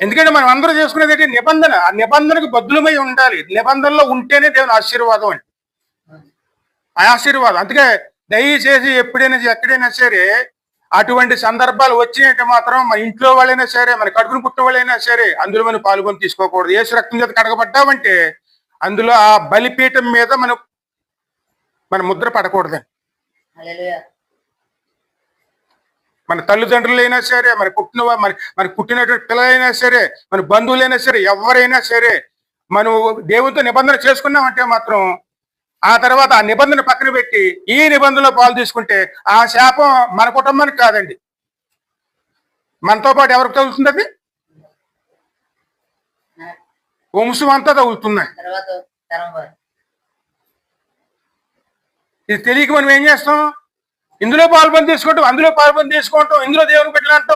ఎందుకంటే మనం అందరూ చేసుకునేది ఏంటి? నిబంధన. ఆ నిబంధనకు బద్దులమై ఉండాలి. నిబంధనలో ఉంటేనే దేవుని ఆశీర్వాదం అండి. ఆ ఆశీర్వాదం. అందుకే దయచేసి ఎప్పుడైనా ఎక్కడైనా సరే అటువంటి సందర్భాలు వచ్చినట్టు మాత్రం మన ఇంట్లో వాళ్ళైనా సరే, మన కడుపును పుట్టిన వాళ్ళైనా సరే అందులో మనం పాల్గొని తీసుకోకూడదు. యేసు రక్తం చేత కడగబడ్డామంటే అందులో ఆ బలిపీఠం మీద మన ముద్ర పడకూడదండి. మన తల్లిదండ్రులైనా సరే, మన పుట్టినటువంటి పిల్లలైనా సరే, మన బంధువులైనా సరే, ఎవరైనా సరే మనం దేవునితో నిబంధన చేసుకున్నామంటే మాత్రం ఆ తర్వాత ఆ నిబంధన పక్కన పెట్టి ఈ నిబంధనలో పాలు తీసుకుంటే ఆ శాపం మన కుటుంబానికి కాదండి, మనతో పాటు ఎవరికి తగులుతుంది? అది వంశం అంతా తగులుతున్నాయి. ఇది తెలియక మనం ఏం చేస్తాం? ఇందులో పాల్పొంది తీసుకోవటం, అందులో పాల్పొంది తీసుకోవటం, ఇందులో దేవుని పెట్టాలంటాం,